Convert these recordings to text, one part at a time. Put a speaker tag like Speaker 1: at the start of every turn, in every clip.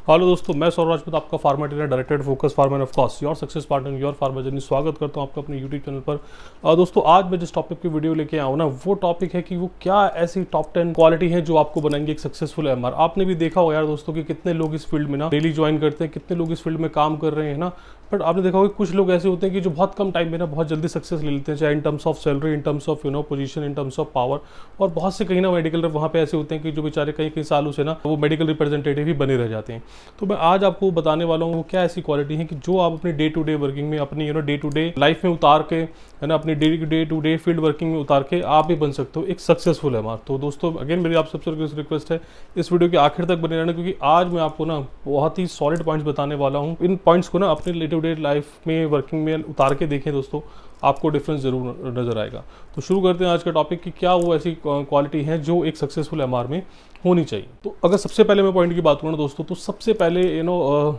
Speaker 1: Hello दोस्तों, मैं सौरभ राजपूत, आपका pharma trainer, director focus pharma of course your success partner your pharma journey. स्वागत करता हूं आपका अपने यूट्यूब चैनल पर। दोस्तों, आज मैं जिस टॉपिक की वीडियो लेके आया हूं ना, वो टॉपिक है कि वो क्या ऐसी टॉप 10 क्वालिटी है जो आपको बनाएंगे एक सक्सेसफुल एमआर। आपने भी देखा होगा यार दोस्तों कि कितने लोग इस फील्ड में ना डेली ज्वाइन करते हैं, कितने लोग इस फील्ड में काम कर रहे हैं ना। बट आपने देखा होगा कुछ लोग ऐसे होते हैं कि जो बहुत कम टाइम में ना बहुत जल्दी सक्सेस ले लेते हैं, चाहे in terms of salary, in terms of position, in terms of power. और बहुत से कहीं ना मेडिकल वहाँ पे ऐसे होते हैं कि जो बेचारे कई कई सालों से ना वो मेडिकल रिप्रेजेंटेटिव ही बने रह जाते हैं। तो मैं आज आपको बताने वाला हूँ वो क्या ऐसी क्वालिटी है कि जो आप अपनी डे टू डे वर्किंग में, अपनी डे टू डे लाइफ में उतार के, है ना, अपनी day to day field working में उतार के आप भी बन सकते हो एक सक्सेसफुल एमआर। तो दोस्तों, अगेन मेरी आप सबसे रिक्वेस्ट है इस वीडियो के आखिर तक बने रहना, क्योंकि आज मैं आपको ना बहुत ही सॉलिड पॉइंट्स बताने वाला हूँ। इन पॉइंट्स को ना अपने डे टू डे लाइफ में वर्किंग में उतार के देखें दोस्तों, आपको डिफरेंस जरूर नजर आएगा। तो शुरू करते हैं आज का टॉपिक कि क्या वो ऐसी क्वालिटी है जो एक सक्सेसफुल एमआर में होनी चाहिए। तो अगर सबसे पहले मैं पॉइंट की बात करूँ ना दोस्तों, तो सबसे पहले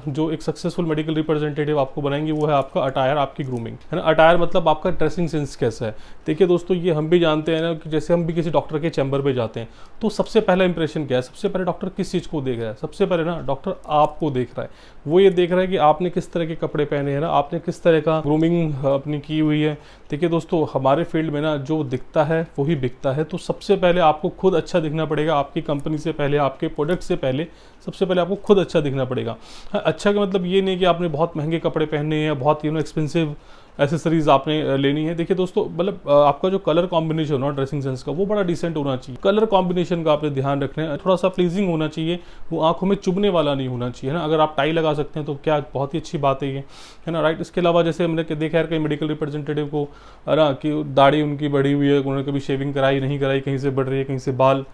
Speaker 1: जो एक सक्सेसफुल मेडिकल रिप्रेजेंटेटिव आपको बनाएंगे वो है आपका अटायर, आपकी ग्रूमिंग, है ना। अटायर मतलब आपका ड्रेसिंग सेंस कैसा है। देखिए दोस्तों, ये हम भी जानते हैं ना कि जैसे हम भी किसी डॉक्टर के चैम्बर पे जाते हैं तो सबसे पहला इंप्रेशन क्या है, सबसे पहले डॉक्टर किस चीज़ को देख रहा है, सबसे पहले ना डॉक्टर आपको देख रहा है। वो ये देख रहा है कि आपने किस तरह के कपड़े पहने हैं ना, आपने किस तरह का ग्रूमिंग अपनी की हुई है। देखिए दोस्तों, हमारे फील्ड में ना जो दिखता है वही बिकता है। तो सबसे पहले आपको खुद अच्छा दिखना पड़ेगा, आपकी कंपनी से पहले, आपके प्रोडक्ट से पहले सबसे पहले आपको खुद अच्छा दिखना पड़ेगा। अच्छा का मतलब ये नहीं कि आपने बहुत महंगे कपड़े पहने हैं, बहुत एक्सपेंसिव एसेसरीज आपने लेनी है। देखिए दोस्तों, मतलब आपका जो कलर कॉम्बिनेशन हो ड्रेसिंग सेंस का वो बड़ा डिसेंट होना चाहिए। कलर कॉम्बिनेशन का आपने ध्यान रखना है, थोड़ा सा प्लीजिंग होना चाहिए, वो आंखों में चुभने वाला नहीं होना चाहिए, है ना। अगर आप टाई लगा सकते हैं तो क्या बहुत ही अच्छी बात है ये, है ना, राइट। इसके अलावा जैसे हमने देखा है कई मेडिकल रिप्रेजेंटेटिव को, है ना, कि दाढ़ी उनकी बढ़ी हुई है, उन्होंने कभी शेविंग कराई नहीं कराई, कहीं से बढ़ रही है, कहीं से बाल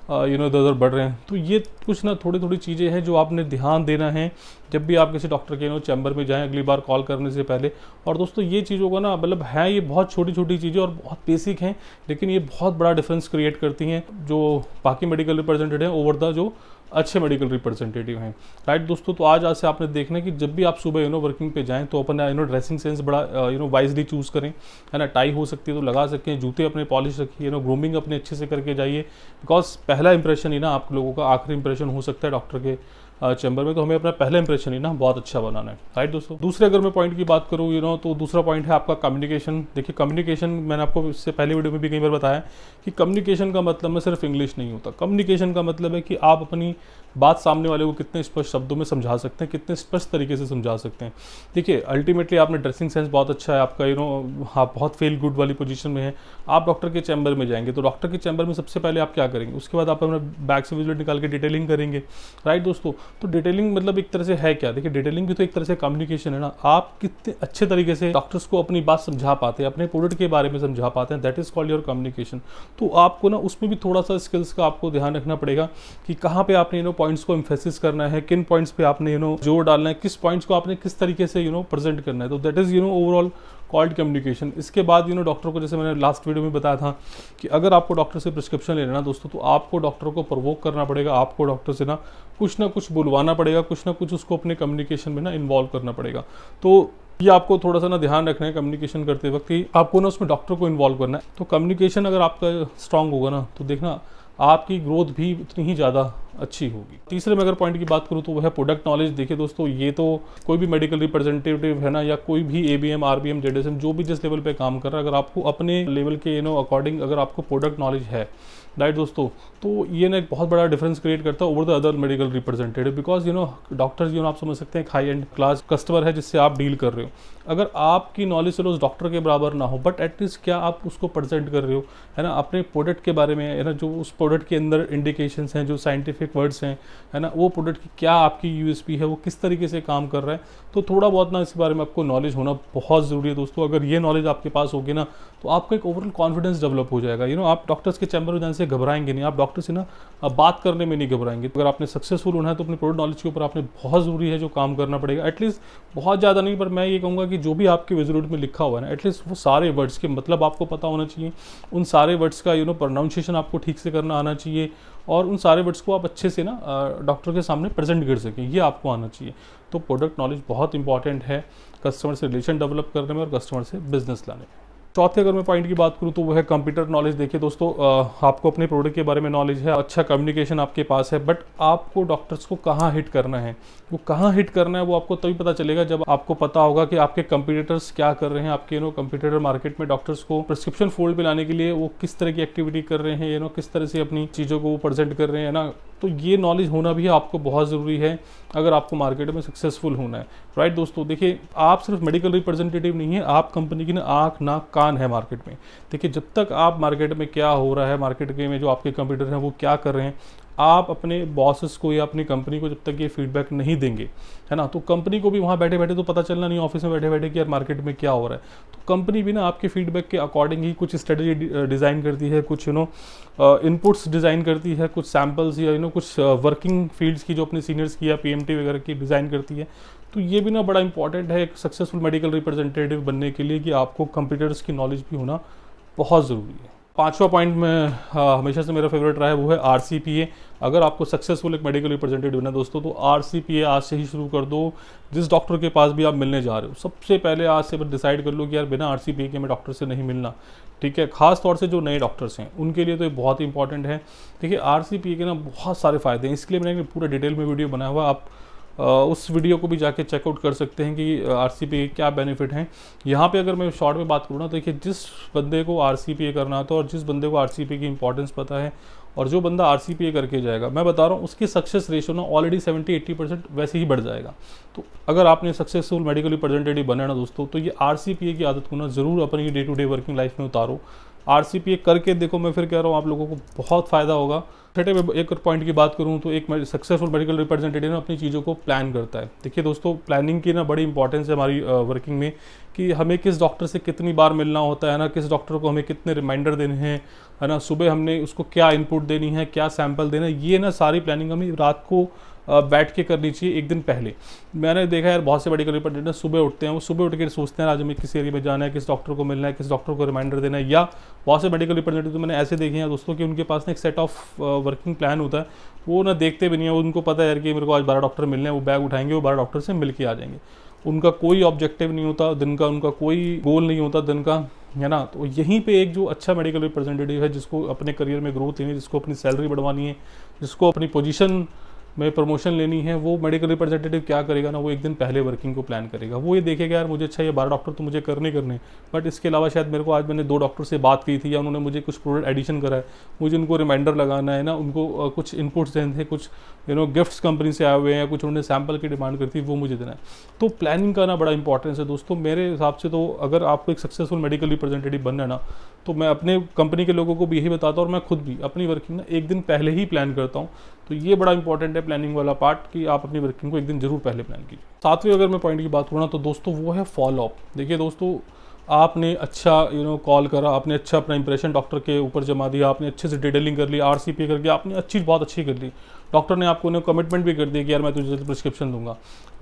Speaker 1: इधर उधर बढ़ रहे हैं। तो ये कुछ ना थोड़ी थोड़ी चीज़ें हैं जो आपने ध्यान देना है जब भी आप किसी डॉक्टर के चैम्बर में जाएं अगली बार कॉल करने से पहले। और दोस्तों, ये चीज़ों का ना मतलब है, ये बहुत छोटी छोटी चीज़ें और बहुत बेसिक हैं, लेकिन ये बहुत बड़ा डिफरेंस क्रिएट करती हैं जो बाकी मेडिकल रिप्रेजेंटेटिव हैं ओवर द जो अच्छे मेडिकल रिप्रेजेंटेटिव हैं, राइट दोस्तों। तो आज से आपने देखना है कि जब भी आप सुबह वर्किंग पे जाएं तो अपना ड्रेसिंग सेंस बड़ा वाइजली चूज़ करें, है ना। टाई हो सकती है तो लगा सकते हैं, जूते अपने पॉलिश रखिए, ग्रूमिंग अपने अच्छे से करके जाइए, बिकॉज पहला इंप्रेशन ही ना आप लोगों का आखिरी इंप्रेशन हो सकता है डॉक्टर के चैम्बर में। तो हमें अपना पहला इंप्रेशन ही ना बहुत अच्छा बनाना है, राइट दोस्तों। दूसरे अगर मैं पॉइंट की बात करूँ तो दूसरा पॉइंट है आपका कम्युनिकेशन। देखिए, कम्युनिकेशन मैंने आपको इससे पहले वीडियो में भी कई बार बताया कि कम्युनिकेशन का मतलब में सिर्फ इंग्लिश नहीं होता। कम्युनिकेशन का मतलब है कि आप अपनी बात सामने वाले को कितने स्पष्ट शब्दों में समझा सकते हैं, कितने स्पष्ट तरीके से समझा सकते हैं। देखिए, अल्टीमेटली आपने ड्रेसिंग सेंस बहुत अच्छा है आपका, आप बहुत फील गुड वाली पोजीशन में है, आप डॉक्टर के चैम्बर में जाएंगे तो डॉक्टर के चैम्बर में सबसे पहले आप क्या करेंगे, उसके बाद आप अपना बैग से विजुअल निकाल के डिटेलिंग करेंगे, राइट दोस्तों। तो डिटेलिंग मतलब एक तरह से है क्या, देखिए डिटेलिंग भी तो एक तरह से कम्युनिकेशन है ना। आप कितने अच्छे तरीके से डॉक्टर्स को अपनी बात समझा पाते हैं, अपने प्रोडक्ट के बारे में समझा पाते हैं, that is called your communication. तो आपको ना उसमें भी थोड़ा सा स्किल्स का आपको ध्यान रखना पड़ेगा कि कहाँ पे आपने पॉइंट्स को एम्फेसिस करना है, किन पॉइंट्स पे आपने जोर डालना है, किस पॉइंट्स को आपने किस तरीके से प्रेजेंट करना है। तो that is overall called communication. इसके बाद डॉक्टर को, जैसे मैंने लास्ट वीडियो में बताया था कि अगर आपको डॉक्टर से प्रिस्क्रिप्शन लेना ना दोस्तों, तो आपको डॉक्टर को प्रोवोक करना पड़ेगा, आपको डॉक्टर से ना कुछ बुलवाना पड़ेगा, कुछ ना कुछ उसको अपने कम्युनिकेशन में ना इन्वॉल्व करना पड़ेगा। तो ये आपको थोड़ा सा ना ध्यान रखना है कम्युनिकेशन करते वक्त कि आपको ना उसमें डॉक्टर को इन्वॉल्व करना है। तो कम्युनिकेशन अगर आपका स्ट्रांग होगा ना तो देखना आपकी ग्रोथ भी उतनी ही ज़्यादा अच्छी होगी। तीसरे में अगर पॉइंट की बात करूँ तो वह है प्रोडक्ट नॉलेज। देखिए दोस्तों, ये तो कोई भी मेडिकल रिप्रेजेंटेटिव है ना, या कोई भी एबीएम, आरबीएम, जेडएसएम जो भी जिस लेवल पे काम कर रहा है, अगर आपको अपने लेवल के अकॉर्डिंग अगर आपको प्रोडक्ट नॉलेज है, राइट दोस्तों, तो ये ना एक बहुत बड़ा डिफरेंस क्रिएट करता है over the other medical representative. Because doctors आप समझ सकते हैं एक हाई एंड क्लास कस्टमर है जिससे आप डील कर रहे हो। अगर आपकी नॉलेज चलो उस डॉक्टर के बराबर ना हो, बट एटलीस्ट क्या आप उसको प्रेजेंट कर रहे हो, है ना, अपने प्रोडक्ट के बारे में, है ना, जो उस प्रोडक्ट के अंदर इंडिकेशंस हैं, जो साइंटिफिक वर्ड्स हैं, है ना, वो प्रोडक्ट की क्या आपकी यूएसपी है, वो किस तरीके से काम कर रहा है। तो थोड़ा बहुत ना इस बारे में आपको नॉलेज होना बहुत ज़रूरी है दोस्तों। अगर ये नॉलेज आपके पास होगी ना तो आपको एक ओवरऑल कॉन्फिडेंस डेवलप हो जाएगा। आप डॉक्टर्स के चैम्बर में जाने से घबराएंगे नहीं, आप डॉक्टर से ना बात करने में नहीं घबराएंगे। अगर आपने सक्सेसफुल होना है तो अपने प्रोडक्ट नॉलेज के ऊपर आपने बहुत ज़रूरी है जो काम करना पड़ेगा। एटलीस्ट बहुत ज़्यादा नहीं, पर मैं ये कहूँगा कि जो भी आपके विजुअल में लिखा हुआ है ना, एटलीस्ट वो सारे वर्ड्स के मतलब आपको पता होना चाहिए, उन सारे वर्ड्स का प्रोनाउंसिएशन आपको ठीक से करना आना चाहिए, और उन सारे वर्ड्स को आप अच्छे से ना डॉक्टर के सामने प्रेजेंट कर सकें, ये आपको आना चाहिए। तो प्रोडक्ट नॉलेज बहुत इंपॉर्टेंट है कस्टमर से रिलेशन डेवलप करने में और कस्टमर से बिजनेस लाने में। चौथे अगर मैं पॉइंट की बात करूँ तो वो है कंप्यूटर नॉलेज। देखिए दोस्तों, आपको अपने प्रोडक्ट के बारे में नॉलेज है, अच्छा कम्युनिकेशन आपके पास है, बट आपको डॉक्टर्स को कहाँ हिट करना है, वो कहाँ हिट करना है वो आपको तभी पता चलेगा जब आपको पता होगा कि आपके कंपटीटर्स क्या कर रहे हैं। आपके कंपटीटर मार्केट में डॉक्टर्स को प्रिस्क्रिप्शन फोल्ड पे लाने के लिए वो किस तरह की एक्टिविटी कर रहे हैं, किस तरह से अपनी चीज़ों को वो प्रेजेंट कर रहे हैं ना। तो ये नॉलेज होना भी आपको बहुत ज़रूरी है अगर आपको मार्केट में सक्सेसफुल होना है। राइट दोस्तों, देखिए आप सिर्फ मेडिकल रिप्रेजेंटेटिव नहीं है, आप कंपनी की ना आँख नाक कान है मार्केट में। देखिए जब तक आप मार्केट में क्या हो रहा है, मार्केट में जो आपके कंपटीटर हैं वो क्या कर रहे हैं, आप अपने बॉसेस को या अपनी कंपनी को जब तक ये फीडबैक नहीं देंगे, है ना, तो कंपनी को भी वहाँ बैठे बैठे तो पता चलना नहीं, ऑफिस में बैठे बैठे कि यार मार्केट में क्या हो रहा है। तो कंपनी भी ना आपके फीडबैक के अकॉर्डिंग ही कुछ स्ट्रेटजी डिज़ाइन करती है, कुछ इनपुट्स डिज़ाइन करती है, कुछ सैम्पल्स या कुछ वर्किंग फील्ड्स की जो अपने सीनियर्स की या पीएमटी वगैरह की डिज़ाइन करती है। तो ये भी ना बड़ा इंपॉर्टेंट है एक सक्सेसफुल मेडिकल रिप्रेजेंटेटिव बनने के लिए कि आपको कंप्यूटर्स की नॉलेज भी होना बहुत ज़रूरी है। पांचवा पॉइंट में हमेशा से मेरा फेवरेट रहा है वो है RCPA। अगर आपको सक्सेसफुल एक मेडिकल रिप्रेजेंटेटिव बनना है दोस्तों तो RCPA आज से ही शुरू कर दो। जिस डॉक्टर के पास भी आप मिलने जा रहे हो, सबसे पहले आज से डिसाइड कर लो कि यार बिना RCPA के मैं डॉक्टर से नहीं मिलना। ठीक है, खास तौर से जो नए डॉक्टर्स हैं उनके लिए तो ये बहुत ही इंपॉर्टेंट है। देखिए RCPA के ना बहुत सारे फ़ायदे हैं, इसके लिए मैंने पूरा डिटेल में वीडियो बनाया हुआ, आप उस वीडियो को भी जाके चेकआउट कर सकते हैं कि RCPA क्या बेनिफिट हैं। यहाँ पे अगर मैं शॉर्ट में बात करूँ ना, तो देखिए जिस बंदे को RCPA करना आता है और जिस बंदे को RCPA की इंपॉर्टेंस पता है और जो बंदा RCPA करके जाएगा, मैं बता रहा हूँ उसकी सक्सेस रेशियो ना ऑलरेडी 70-80% वैसे ही बढ़ जाएगा। तो अगर आपने सक्सेसफुल मेडिकल रिप्रेजेंटेटिव बना ना दोस्तों, तो ये RCPA की आदत को ना ज़रूर अपनी day to day working life में उतारो। RCPA करके देखो, मैं फिर कह रहा हूँ आप लोगों को बहुत फ़ायदा होगा। छठे में एक और पॉइंट की बात करूँ तो एक सक्सेसफुल मेडिकल रिप्रेजेंटेटिव ना अपनी चीज़ों को प्लान करता है। देखिए दोस्तों, प्लानिंग की ना बड़ी इंपॉर्टेंस है हमारी वर्किंग में, कि हमें किस डॉक्टर से कितनी बार मिलना होता है ना, किस डॉक्टर को हमें कितने रिमाइंडर देने हैं, है ना, सुबह हमने उसको क्या इनपुट देनी है, क्या सैंपल देना है, ये ना सारी प्लानिंग हमें रात को बैठ के करनी चाहिए एक दिन पहले। मैंने देखा यार बहुत से मेडिकल रिप्रेजेंटेटिव सुबह उठते हैं, वो सुबह उठ के सोचते हैं आज हमें किस एरिया में जाना है, किस डॉक्टर को मिलना है, किस डॉक्टर को रिमाइंडर देना है। या बहुत से मेडिकल रिप्रेजेंटेटिव तो मैंने ऐसे देखे हैं दोस्तों कि उनके पास ना एक सेट ऑफ वर्किंग प्लान होता है, वो ना देखते भी नहीं है। उनको पता है यार कि मेरे को आज 12 डॉक्टर मिलने हैं, वो बैग उठाएंगे, वो 12 डॉक्टर से मिल के आ जाएंगे। उनका कोई ऑब्जेक्टिव नहीं होता दिन का, उनका कोई गोल नहीं होता दिन का, है ना। तो यहीं पे एक जो अच्छा मेडिकल रिप्रेजेंटेटिव है, जिसको अपने करियर में ग्रोथ लेनी है, जिसको अपनी सैलरी बढ़वानी है, जिसको अपनी पोजीशन में प्रमोशन लेनी है, वो मेडिकल रिप्रेजेंटेटिव क्या करेगा ना, वो एक दिन पहले वर्किंग को प्लान करेगा। वो ये देखेगा यार मुझे अच्छा ये 12 डॉक्टर तो मुझे करने बट इसके अलावा शायद मेरे को आज मैंने 2 डॉक्टर से बात की थी या उन्होंने मुझे कुछ प्रोडक्ट एडिशन करा है, मुझे उनको रिमाइंडर लगाना है ना, उनको कुछ इनपुट्स देने थे, कुछ गिफ्ट्स कंपनी से आए हुए हैं, कुछ उन्होंने सैम्पल की डिमांड करती है, वो मुझे देना है। तो प्लानिंग का ना बड़ा इंपॉर्टेंस है दोस्तों मेरे हिसाब से। तो अगर आपको एक सक्सेसफुल मेडिकल रिप्रेजेंटेटिव बनना है ना, तो मैं अपने कंपनी के लोगों को भी यही बताता हूँ और मैं खुद भी अपनी वर्किंग ना एक दिन पहले ही प्लान करता हूँ। तो ये बड़ा इंपॉर्टेंट है प्लानिंग वाला पार्ट, कि आप अपनी वर्किंग को एक दिन जरूर पहले प्लान कीजिए। सातवीं अगर मैं पॉइंट की बात करूँ ना, तो दोस्तों वो है फॉलोअप। देखिए दोस्तों, आपने अच्छा कॉल करा, आपने अच्छा अपना इंप्रेशन डॉक्टर के ऊपर जमा दिया, आपने अच्छे से डिटेलिंग कर ली, RCPA करके आपने बहुत अच्छी कर ली, डॉक्टर ने आपको कमिटमेंट भी कर दिया कि यार मैं तुझे प्रिस्क्रिप्शन दूंगा।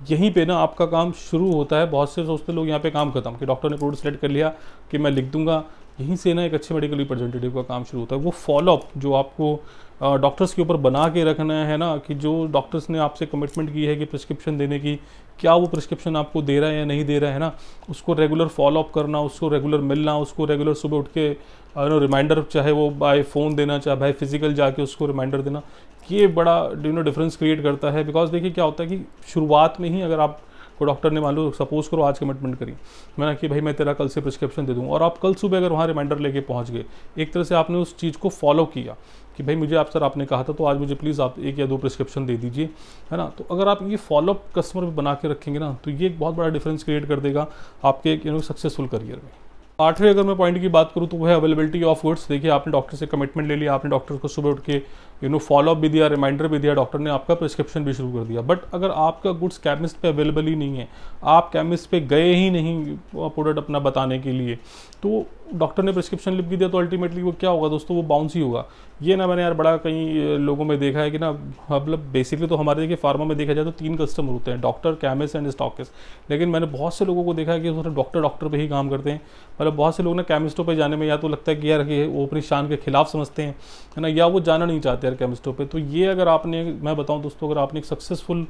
Speaker 1: यहीं पे ना आपका काम शुरू होता है। बहुत से सोचते लोग यहाँ पे काम खत्म, कि डॉक्टर ने प्रोडक्ट सेलेक्ट कर लिया कि मैं लिख दूंगा। यहीं से ना एक अच्छे मेडिकल रिप्रेजेंटेटिव का काम शुरू होता है। वो फॉलोअप जो आपको डॉक्टर्स के ऊपर बना के रखना है ना, कि जो डॉक्टर्स ने आपसे कमिटमेंट की है कि प्रिस्क्रिप्शन देने की, क्या वो प्रिस्क्रिप्शन आपको दे रहा है या नहीं दे रहा है ना, उसको रेगुलर फॉलोअप करना, उसको रेगुलर मिलना, उसको रेगुलर सुबह उठ के रिमाइंडर, चाहे वो बाय फ़ोन देना, चाहे बाय फिजिकल जाके उसको रिमाइंडर देना, ये बड़ा डिफरेंस क्रिएट करता है। बिकॉज देखिए क्या होता है कि शुरुआत में ही अगर आप को डॉक्टर ने मान लो सपोज करो आज कमिटमेंट करी मैंने कि भाई मैं तेरा कल से प्रिस्क्रिप्शन दे दूँ, और आप कल सुबह अगर वहाँ रिमाइंडर लेके पहुँच गए, एक तरह से आपने उस चीज़ को फॉलो किया कि भाई मुझे आप सर आपने कहा था तो आज मुझे प्लीज़ आप 1 या 2 प्रिस्क्रिप्शन दे दीजिए, है ना। तो अगर आप ये फॉलोअप कस्टमर बना के रखेंगे ना, तो ये एक बहुत बड़ा डिफरेंस क्रिएट कर देगा आपके सक्सेसफुल करियर में। आठवें अगर मैं पॉइंट की बात करूँ तो वो है अवेलेबिलिटी ऑफ गुड्स। देखिए आपने डॉक्टर से कमिटमेंट ले लिया, आपने डॉक्टर को सुबह उठ के फॉलोअप भी दिया, रिमाइंडर भी दिया, डॉक्टर ने आपका प्रिस्क्रिप्शन भी शुरू कर दिया, बट अगर आपका गुड्स केमिस्ट पे अवेलेबल ही नहीं है, आप केमिस्ट पे गए ही नहीं प्रोडक्ट अपना बताने के लिए, तो डॉक्टर ने प्रिस्क्रिप्शन लिख भी दिया, तो अल्टीमेटली वो क्या होगा दोस्तों, वो बाउंस ही होगा। ये ना मैंने यार बड़ा कई लोगों में देखा है कि ना, मतलब बेसिकली तो हमारे देखिए फार्मा में देखा जाए तो 3 कस्टमर होते हैं, डॉक्टर, केमिस्ट एंड स्टॉकिस्ट। लेकिन मैंने बहुत से लोगों को देखा है कि वो डॉक्टर पे ही काम करते हैं। मतलब बहुत से लोग ना केमिस्टों पे जाने में या तो लगता है कि यार कि वो अपनी शान के खिलाफ समझते हैं, है ना, या वो जाना नहीं चाहते यार केमिस्टों पे। तो ये अगर आपने, मैं बताऊं दोस्तों, अगर आपने एक सक्सेसफुल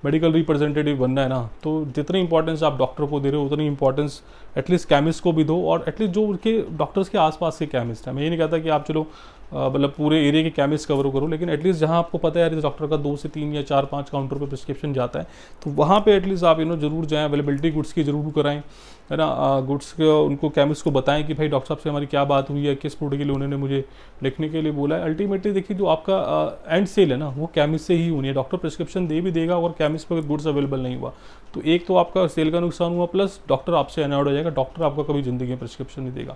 Speaker 1: मेडिकल रिप्रेजेंटेटिव बनना है ना, तो जितनी इंपॉर्टेंस आप डॉक्टर को दे रहे हो उतनी इंपॉर्टेंस एटलीस्ट केमिस्ट को भी दो, और एटलीस्ट जो उनके डॉक्टर्स के आसपास के केमिस्ट हैं। मैं ये नहीं कहता कि आप चलो मतलब पूरे एरिया के केमिस्ट कवर करो, लेकिन एटलीस्ट जहाँ आपको पता है यार इस डॉक्टर का 2 से 3 या 4-5 काउंटर पे प्रिस्क्रिप्शन जाता है, तो वहाँ पे एटलीस्ट आप जरूर जाएँ, अवेलेबिलिटी गुड्स की जरूर कराएं, है ना। गुड्स के उनको केमिस्ट को बताएं कि भाई डॉक्टर साहब से हमारी क्या बात हुई है, किस प्रोडक्ट के लिए उन्होंने मुझे लिखने के लिए बोला है। अल्टीमेटली देखिए जो आपका एंड सेल है ना, वो केमिस्ट से ही होनी है। डॉक्टर प्रिस्क्रिप्शन दे भी देगा और केमिस्ट पर गुड्स अवेलेबल नहीं हुआ तो एक तो आपका सेल का नुकसान हुआ, प्लस डॉक्टर आपसे अनअवेयर हो जाएगा, डॉक्टर आपका कभी जिंदगी में प्रिस्क्रिप्शन नहीं देगा।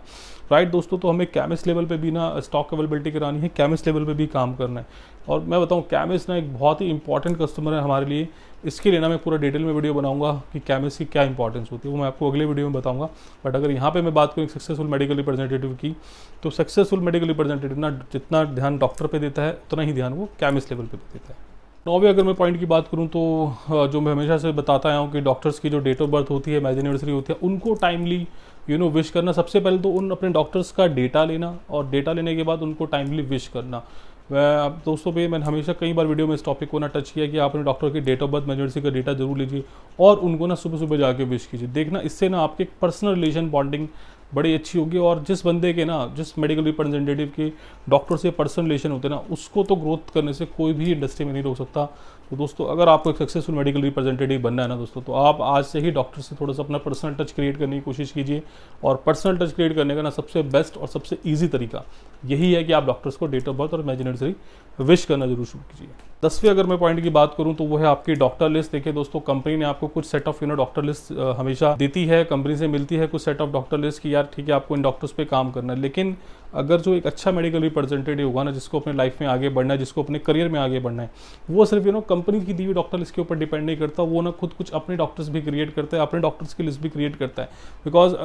Speaker 1: राइट दोस्तों, तो हमें केमिस्ट लेवल पे भी ना स्टॉक अवेलेबिलिटी करानी है, केमिस्ट लेवल पे भी काम करना है। और मैं बताऊं केमिस्ट ना एक बहुत ही इंपॉर्टेंट कस्टमर है हमारे लिए। इसके लिए ना मैं पूरा डिटेल में वीडियो बनाऊंगा कि केमिस्ट की क्या इंपॉर्टेंस होती है, वो मैं आपको अगले वीडियो में बताऊंगा। बट अगर यहाँ पे मैं बात करूँ सक्सेसफुल मेडिकल रिप्रेजेंटेटिव की, तो सक्सेसफुल मेडिकल रिप्रेजेंटेटिव ना जितना ध्यान डॉक्टर पे देता है उतना ही ध्यान वो केमिस्ट लेवल पे देता है। नौवे अगर मैं पॉइंट की बात करूं तो जो मैं हमेशा से बताता आया हूं कि डॉक्टर्स की जो डेट ऑफ बर्थ होती है, मैरिज एनिवर्सरी होती है, उनको टाइमली विश करना। सबसे पहले तो उन अपने डॉक्टर्स का डेटा लेना, और डेटा लेने के बाद उनको टाइमली विश करना। मैं दोस्तों पे मैंने हमेशा कई बार वीडियो में इस टॉपिक को ना टच किया कि आप अपने डॉक्टर की डेट ऑफ बर्थ, एनिवर्सरी का डेटा जरूर लीजिए और उनको ना सुबह सुबह जाके विश कीजिए। देखना इससे ना आपके पर्सनल रिलेशन बॉन्डिंग बड़ी अच्छी होगी, और जिस बंदे के ना, जिस मेडिकल रिप्रेजेंटेटिव के डॉक्टर से पर्सनल रिलेशन होते हैं ना, उसको तो ग्रोथ करने से कोई भी इंडस्ट्री में नहीं रोक सकता। तो दोस्तों अगर आपको एक सक्सेसफुल मेडिकल रिप्रेजेंटेटिव बनना है ना दोस्तों, तो आप आज से ही डॉक्टर से थोड़ा सा अपना पर्सनल टच क्रिएट करने की कोशिश कीजिए। और पर्सनल टच क्रिएट करने का ना सबसे बेस्ट और सबसे ईजी तरीका यही है कि आप डॉक्टर्स को डेट ऑफ बर्थ और इमेजिनरी विश करना जरूर शुरू कीजिए। 10वें अगर मैं पॉइंट की बात करूं तो वो है आपकी डॉक्टर लिस्ट। देखिए दोस्तों, कंपनी ने आपको कुछ सेट ऑफ डॉक्टर लिस्ट हमेशा देती है, कंपनी से मिलती है कुछ सेट ऑफ डॉक्टर लिस्ट की, यार ठीक है आपको इन डॉक्टर्स पे काम करना है। लेकिन अगर जो एक अच्छा मेडिकल रिप्रेजेंटेटिव होगा ना, जिसको अपने लाइफ में आगे बढ़ना है, जिसको अपने करियर में आगे बढ़ना है, वो सिर्फ कंपनी की दी हुई डॉक्टर लिस्ट के ऊपर डिपेंड नहीं करता, वो ना खुद कुछ अपने डॉक्टर्स भी क्रिएट करता है, अपने डॉक्टर्स की लिस्ट भी क्रिएट करता है। बिकॉज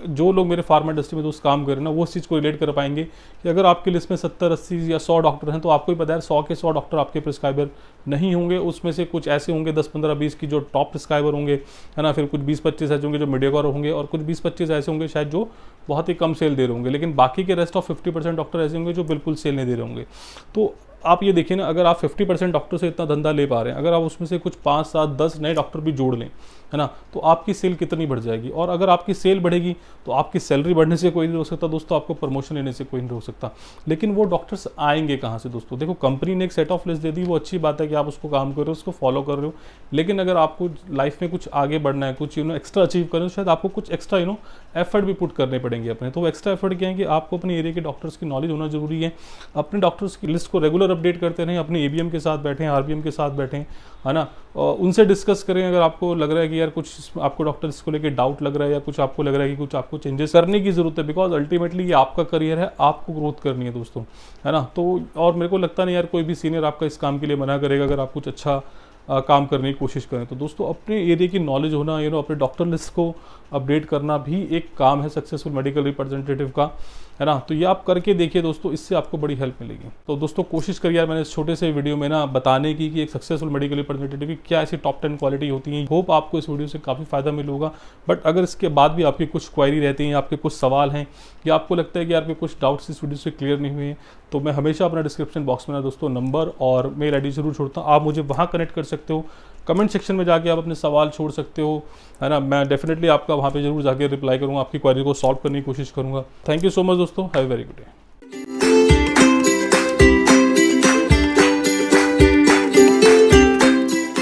Speaker 1: जो लोग मेरे फार्मा इंडस्ट्री में दोस्त काम कर रहे हैं ना, वो इस चीज़ को रिलेट कर पाएंगे कि अगर आपकी लिस्ट में 70, 80 या 100 डॉक्टर हैं, तो आपको ही पता है 100 के 100 डॉक्टर आपके प्रिस्क्राइबर नहीं होंगे। उसमें से कुछ ऐसे होंगे 10, 15, 20 की जो टॉप प्रिस्क्राइबर होंगे, है ना। फिर कुछ 20-25 ऐसे होंगे जो मीडियोकर होंगे, और कुछ 20-25 ऐसे होंगे शायद जो बहुत ही कम सेल दे रहे होंगे। लेकिन बाकी के रेस्ट ऑफ 50% डॉक्टर ऐसे होंगे जो बिल्कुल सेल नहीं दे रहे होंगे। तो आप ये देखिए ना, अगर आप 50% डॉक्टर से इतना धंधा ले पा रहे हैं, अगर आप उसमें से कुछ 5, 7, 10 नए डॉक्टर भी जोड़ लें, है ना, तो आपकी सेल कितनी बढ़ जाएगी। और अगर आपकी सेल बढ़ेगी तो आपकी सैलरी बढ़ने से कोई नहीं रोक सकता दोस्तों, आपको प्रमोशन लेने से कोई नहीं रोक सकता। लेकिन वो डॉक्टर्स आएंगे कहाँ से दोस्तों? देखो, कंपनी ने एक सेट ऑफ लिस्ट दे दी, वो अच्छी बात है कि आप उसको काम कर रहे हो, उसको फॉलो कर रहे हो। लेकिन अगर आपको लाइफ में कुछ आगे बढ़ना है, कुछ एक्स्ट्रा अचीव करना है, शायद आपको कुछ एक्स्ट्रा एफर्ट भी पुट करने पड़ेंगे अपने। तो वो एक्स्ट्रा एफर्ट क्या है कि आपको अपने एरिया के डॉक्टर्स की नॉलेज होना जरूरी है। अपने डॉक्टर्स की लिस्ट को रेगुलर अपडेट करते रहें, अपने एबीएम के साथ बैठें, आरबीएम के साथ बैठें, है ना, उनसे डिस्कस करें। अगर आपको लग रहा है कि यार कुछ आपको डॉक्टर्स को लेकर डाउट लग रहा है, या कुछ आपको लग रहा है कि कुछ आपको चेंजेस करने की जरूरत है, बिकॉज अल्टीमेटली ये आपका करियर है, आपको ग्रोथ करनी है दोस्तों, है ना। तो और मेरे को लगता नहीं यार कोई भी सीनियर आपका इस काम के लिए मना करेगा अगर आप कुछ अच्छा काम करने की कोशिश करें। तो दोस्तों अपने एरिया की नॉलेज होना, अपने डॉक्टर लिस्ट को अपडेट करना भी एक काम है सक्सेसफुल मेडिकल रिप्रेजेंटेटिव का, है ना। तो ये आप करके देखिए दोस्तों, इससे आपको बड़ी हेल्प मिलेगी। तो दोस्तों कोशिश करिए यार मैंने इस छोटे से वीडियो में ना बताने की कि एक सक्सेसफुल मेडिकल रिप्रेजेंटेटिव की क्या ऐसी टॉप 10 क्वालिटी होती है। होप आपको इस वीडियो से काफ़ी फायदा मिलेगा। बट अगर इसके बाद भी आपकी कुछ क्वायरी रहती हैं, आपके कुछ सवाल हैं, या आपको लगता है कि आपके कुछ डाउट्स इस वीडियो से क्लियर नहीं हुए हैं, तो मैं हमेशा अपना डिस्क्रिप्शन बॉक्स में ना दोस्तों नंबर और मेल आईडी जरूर छोड़ता हूँ। आप मुझे वहाँ कनेक्ट कर सकते हो, कमेंट सेक्शन में जाके आप अपने सवाल छोड़ सकते हो, है ना। मैं डेफिनेटली आपका वहाँ पे जरूर जाके रिप्लाई करूँगा, आपकी क्वेरी को सॉल्व करने की कोशिश करूँगा। थैंक यू सो मच दोस्तों, have a very good day.